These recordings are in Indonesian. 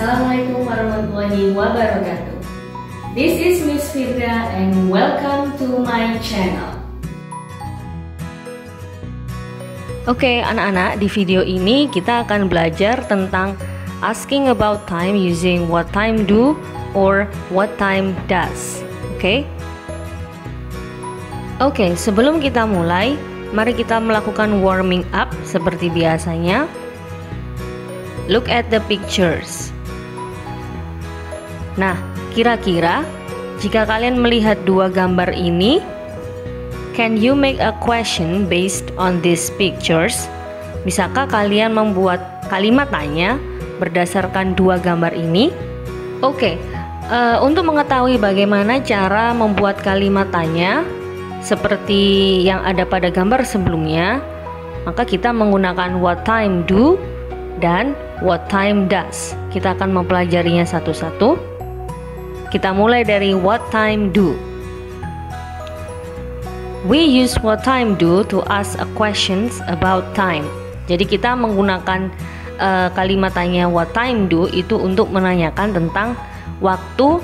Assalamualaikum warahmatullahi wabarakatuh. This is Miss Firda and welcome to my channel. Oke, anak-anak, di video ini kita akan belajar tentang asking about time using what time do or what time does. Oke, sebelum kita mulai, mari kita melakukan warming up seperti biasanya. Look at the pictures. Nah, kira-kira jika kalian melihat dua gambar ini, can you make a question based on these pictures? Bisakah kalian membuat kalimat tanya berdasarkan dua gambar ini? Untuk mengetahui bagaimana cara membuat kalimat tanya seperti yang ada pada gambar sebelumnya, maka kita menggunakan what time do dan what time does. Kita akan mempelajarinya satu-satu. Kita mulai dari what time do. We use what time do to ask a questions about time. Jadi kita menggunakan kalimat tanya what time do itu untuk menanyakan tentang waktu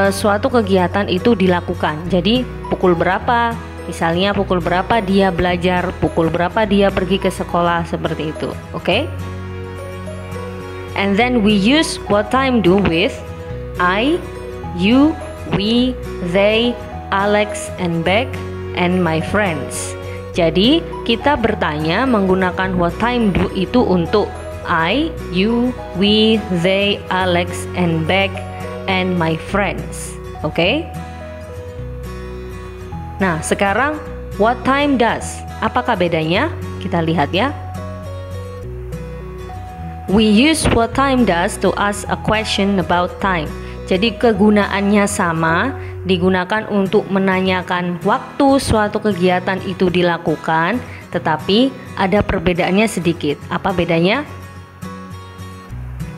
suatu kegiatan itu dilakukan. Jadi pukul berapa, misalnya pukul berapa dia belajar, pukul berapa dia pergi ke sekolah, seperti itu. And then we use what time do with I, you, we, they, Alex, and Beck, and my friends. Jadi kita bertanya menggunakan what time do itu untuk I, you, we, they, Alex, and Beck, and my friends. Nah, sekarang what time does? Apakah bedanya? Kita lihat ya. We use what time does to ask a question about time. Jadi kegunaannya sama, digunakan untuk menanyakan waktu suatu kegiatan itu dilakukan, tetapi ada perbedaannya sedikit. Apa bedanya?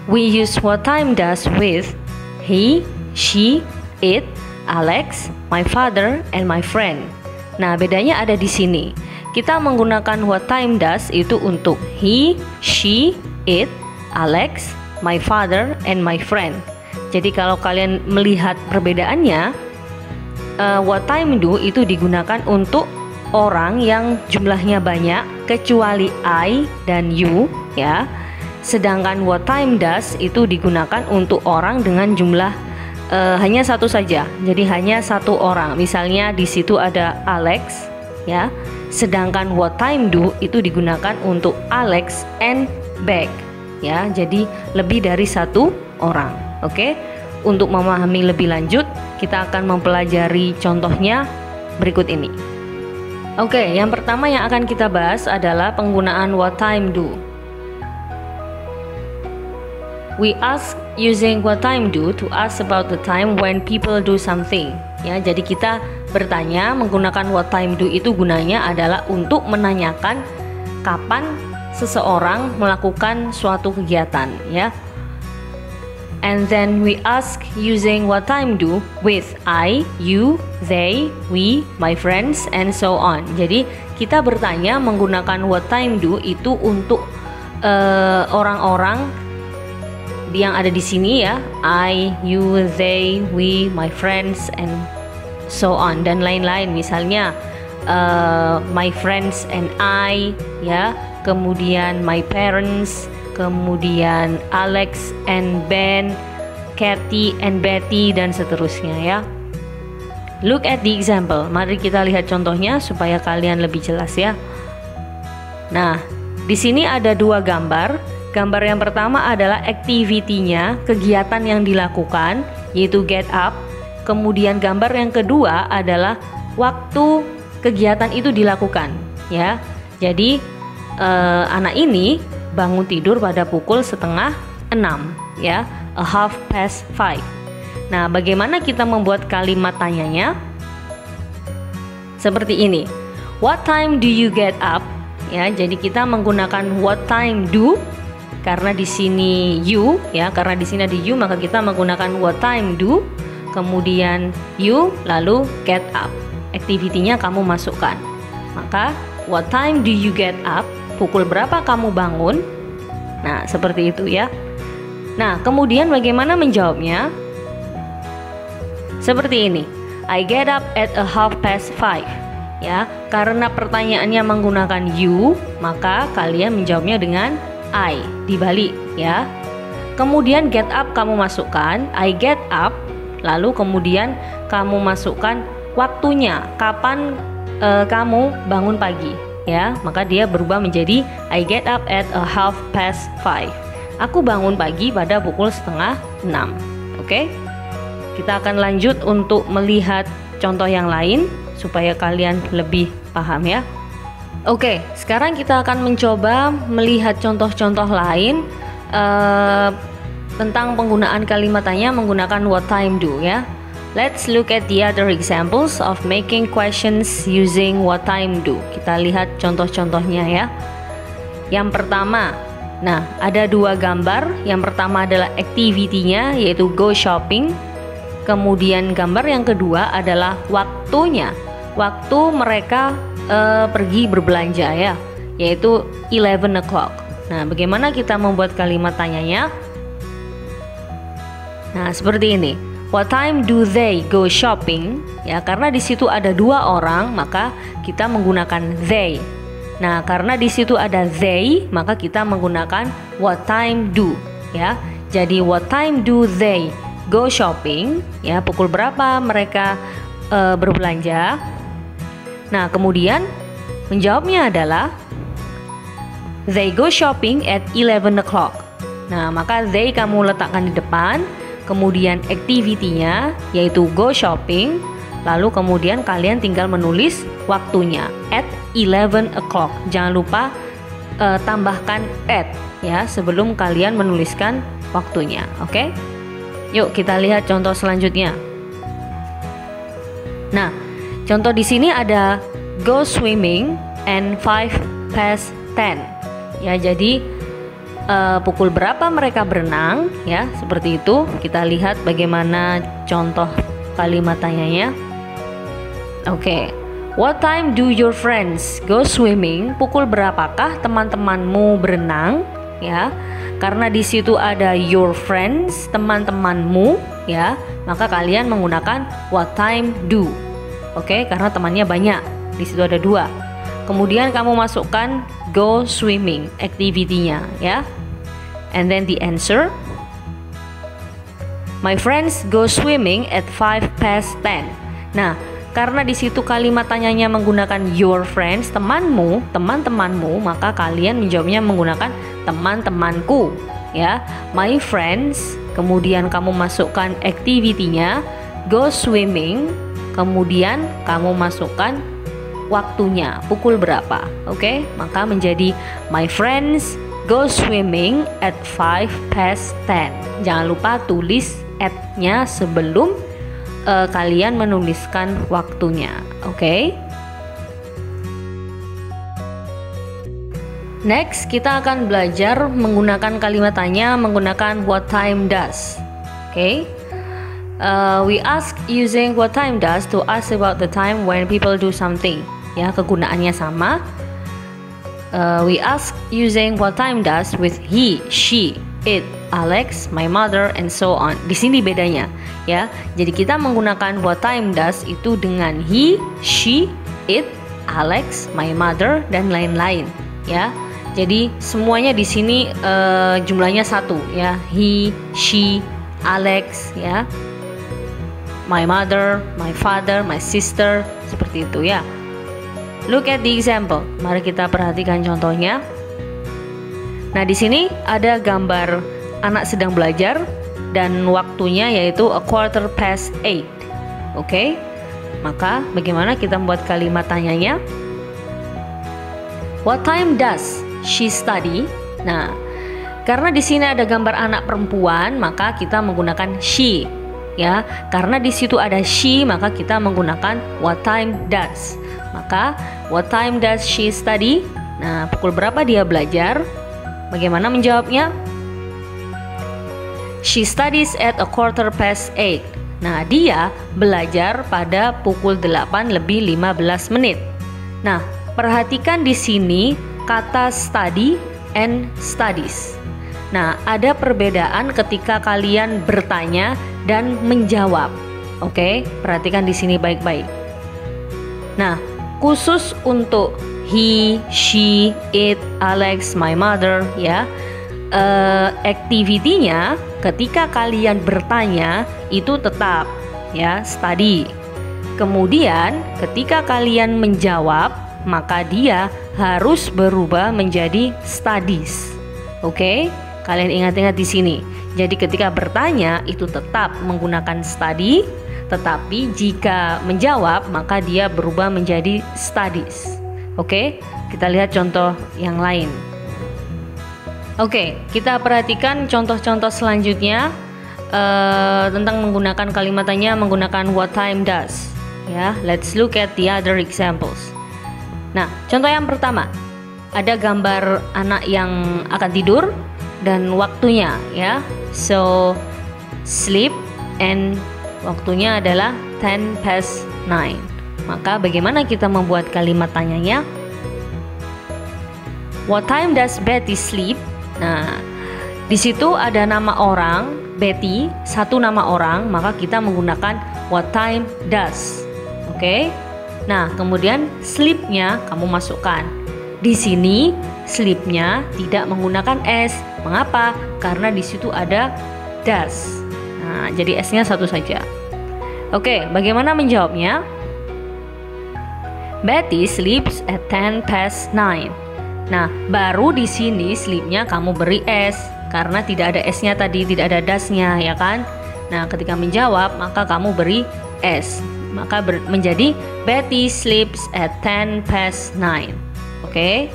We use what time does with he, she, it, Alex, my father, and my friend. Nah, bedanya ada di sini. Kita menggunakan what time does itu untuk he, she, it, Alex, my father, and my friend. Jadi kalau kalian melihat perbedaannya, what time do itu digunakan untuk orang yang jumlahnya banyak kecuali I dan you ya. Sedangkan what time does itu digunakan untuk orang dengan jumlah hanya satu saja. Jadi hanya satu orang. Misalnya di situ ada Alex ya. Sedangkan what time do itu digunakan untuk Alex and Beck ya. Jadi lebih dari satu orang. Untuk memahami lebih lanjut, kita akan mempelajari contohnya berikut ini. Yang pertama yang akan kita bahas adalah penggunaan what time do. We ask using what time do to ask about the time when people do something. Ya, jadi kita bertanya menggunakan what time do itu gunanya adalah untuk menanyakan kapan seseorang melakukan suatu kegiatan, ya. And then we ask using what time do with I, you, they, we, my friends, and so on. Jadi kita bertanya menggunakan what time do itu untuk orang-orang yang ada di sini ya, I, you, they, we, my friends, and so on, dan lain-lain. Misalnya my friends and I, ya, kemudian my parents, kemudian Alex and Ben, Kathy and Betty, dan seterusnya ya. Look at the example. Mari kita lihat contohnya supaya kalian lebih jelas ya. Nah, di sini ada dua gambar. Gambar yang pertama adalah activity-nya, kegiatan yang dilakukan, yaitu get up. Kemudian gambar yang kedua adalah waktu kegiatan itu dilakukan ya. Jadi anak ini bangun tidur pada pukul 5:30 ya, 5:30. Nah, bagaimana kita membuat kalimat tanyanya? Seperti ini. What time do you get up? Ya, jadi kita menggunakan what time do karena di sini you ya, karena di sini ada you maka kita menggunakan what time do. Kemudian you lalu get up. Activity-nya kamu masukkan. Maka what time do you get up? Pukul berapa kamu bangun? Nah, seperti itu ya. Nah, kemudian bagaimana menjawabnya? Seperti ini. I get up at 5:30. Ya, karena pertanyaannya menggunakan you, maka kalian menjawabnya dengan I, dibalik ya. Kemudian get up kamu masukkan, I get up, lalu kemudian kamu masukkan waktunya, kapan kamu bangun pagi ya. Maka dia berubah menjadi I get up at 5:30. Aku bangun pagi pada pukul 5:30. Oke? Kita akan lanjut untuk melihat contoh yang lain supaya kalian lebih paham ya. Oke, sekarang kita akan mencoba melihat contoh-contoh lain tentang penggunaan kalimat tanya menggunakan what time do ya. Let's look at the other examples of making questions using what time do. Kita lihat contoh-contohnya ya. Yang pertama, nah ada dua gambar. Yang pertama adalah activity-nya yaitu go shopping. Kemudian gambar yang kedua adalah waktunya. Waktu mereka pergi berbelanja ya, yaitu 11 o'clock. Nah, bagaimana kita membuat kalimat tanyanya? Nah, seperti ini. What time do they go shopping? Ya, karena di situ ada dua orang, maka kita menggunakan they. Nah, karena di situ ada they, maka kita menggunakan what time do. Ya, jadi what time do they go shopping? Ya, pukul berapa mereka berbelanja? Nah, kemudian menjawabnya adalah they go shopping at 11 o'clock. Nah, maka they kamu letakkan di depan, kemudian activity-nya yaitu go shopping, lalu kemudian kalian tinggal menulis waktunya at 11 o'clock. Jangan lupa tambahkan at ya sebelum kalian menuliskan waktunya. Oke? Yuk kita lihat contoh selanjutnya. Nah, contoh di sini ada go swimming and 5:10. Ya, jadi pukul berapa mereka berenang ya, seperti itu. Kita lihat bagaimana contoh kalimat tanyanya. Oke. What time do your friends go swimming? Pukul berapakah teman-temanmu berenang? Ya. Karena di situ ada your friends, teman-temanmu ya, maka kalian menggunakan what time do. Oke, karena temannya banyak. Di situ ada dua. Kemudian kamu masukkan go swimming, activity-nya ya. And then the answer. My friends go swimming at 5:10. Nah, karena di situ kalimat tanyanya menggunakan your friends, temanmu, teman-temanmu, maka kalian menjawabnya menggunakan teman-temanku ya. My friends, kemudian kamu masukkan activity-nya go swimming, kemudian kamu masukkan waktunya, pukul berapa. Oke, maka menjadi my friends go swimming at 5:10. Jangan lupa tulis at-nya sebelum kalian menuliskan waktunya. Oke. Next, kita akan belajar menggunakan kalimat tanya menggunakan what time does. Oke. We ask using what time does to ask about the time when people do something. Ya, kegunaannya sama. We ask using what time does with he, she, it, Alex, my mother, and so on. Di sini bedanya, ya. Jadi kita menggunakan what time does itu dengan he, she, it, Alex, my mother, dan lain-lain, ya. Jadi semuanya di sini jumlahnya satu, ya. He, she, Alex, ya. My mother, my father, my sister, seperti itu, ya. Look at the example. Mari kita perhatikan contohnya. Nah, di sini ada gambar anak sedang belajar dan waktunya yaitu 8:15. Oke. Maka bagaimana kita membuat kalimat tanyanya? What time does she study? Nah, karena di sini ada gambar anak perempuan, maka kita menggunakan she. Ya, karena di situ ada she, maka kita menggunakan what time does. Maka what time does she study? Nah, pukul berapa dia belajar? Bagaimana menjawabnya? She studies at 8:15. Nah, dia belajar pada pukul 8:15. Nah, perhatikan di sini kata study and studies. Nah, ada perbedaan ketika kalian bertanya dan menjawab. Oke, perhatikan di sini baik-baik. Nah, khusus untuk he, she, it, Alex, my mother, ya. Activity-nya ketika kalian bertanya itu tetap ya study. Kemudian ketika kalian menjawab, maka dia harus berubah menjadi studies. Oke? Kalian ingat-ingat di sini. Jadi ketika bertanya itu tetap menggunakan study, tetapi jika menjawab maka dia berubah menjadi studies. Oke? Kita lihat contoh yang lain. Oke, kita perhatikan contoh-contoh selanjutnya tentang menggunakan kalimat tanya menggunakan what time does. Ya, let's look at the other examples. Nah, contoh yang pertama, ada gambar anak yang akan tidur dan waktunya ya. So, sleep and waktunya adalah 9:10. Maka bagaimana kita membuat kalimat tanyanya? What time does Betty sleep? Nah, di situ ada nama orang, Betty, satu nama orang, maka kita menggunakan what time does. Oke? Nah, kemudian sleep-nya kamu masukkan. Di sini sleep-nya tidak menggunakan S. Mengapa? Karena di situ ada does. Nah, jadi S-nya satu saja. Oke, bagaimana menjawabnya? Betty sleeps at 9:10. Nah, baru di sini sleep-nya kamu beri S karena tidak ada S-nya tadi, tidak ada das-nya, ya kan? Nah, ketika menjawab maka kamu beri S. Maka menjadi Betty sleeps at 9:10. Oke?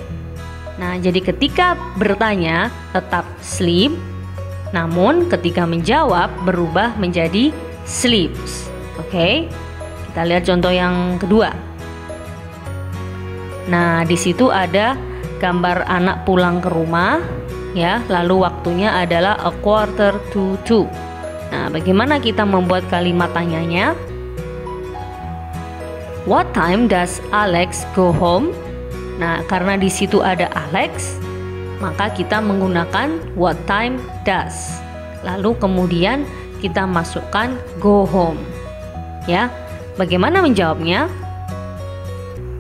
Nah, jadi ketika bertanya tetap sleep, namun ketika menjawab berubah menjadi sleeps. Oke? Kita lihat contoh yang kedua. Nah, di situ ada gambar anak pulang ke rumah ya, lalu waktunya adalah 1:45. Nah, bagaimana kita membuat kalimat tanyanya? What time does Alex go home? Nah, karena di situ ada Alex, maka kita menggunakan what time does. Lalu kemudian kita masukkan go home. Ya. Bagaimana menjawabnya?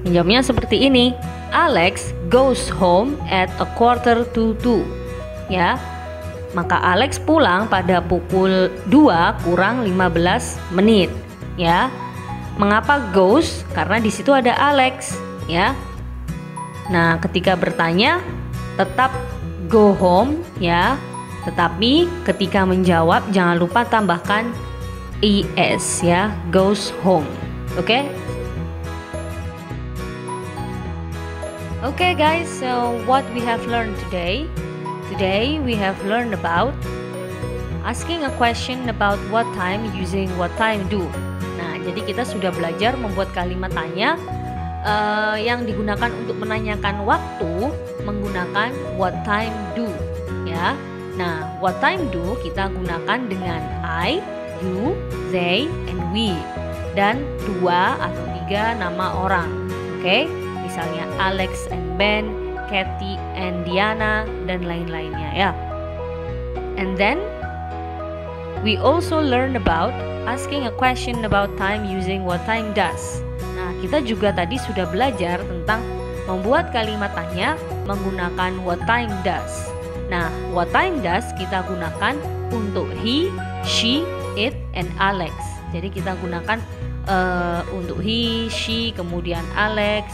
Menjawabnya seperti ini. Alex goes home at 1:45. Ya. Maka Alex pulang pada pukul 2 kurang 15 menit, ya. Mengapa goes? Karena di situ ada Alex, ya. Nah, ketika bertanya tetap go home, ya. Tetapi ketika menjawab jangan lupa tambahkan es, ya, goes home. Oke? Okay guys, so what we have learned today? Today we have learned about asking a question about what time using what time do. Nah, jadi kita sudah belajar membuat kalimat tanya yang digunakan untuk menanyakan waktu menggunakan what time do, ya. Nah, what time do kita gunakan dengan I, you, they, and we, dan 2 atau 3 nama orang. Oke? Misalnya Alex and Ben, Kathy and Diana, dan lain-lainnya, ya. And then we also learn about asking a question about time using what time does. Nah, kita juga tadi sudah belajar tentang membuat kalimat tanya menggunakan what time does. Nah, what time does kita gunakan untuk he, she, it, and Alex. Jadi kita gunakan untuk he, she, kemudian Alex,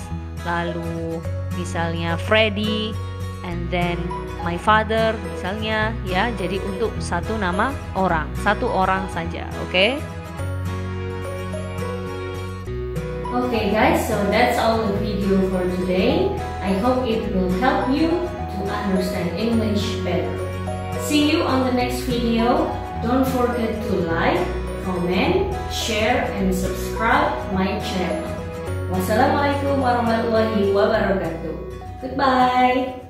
lalu misalnya Freddy, and then my father misalnya, ya. Jadi untuk satu nama orang, satu orang saja, oke? Okay guys, so that's all the video for today. I hope it will help you to understand English better. See you on the next video. Don't forget to like, comment, share, and subscribe my channel. Wassalamualaikum warahmatullahi wabarakatuh. Goodbye.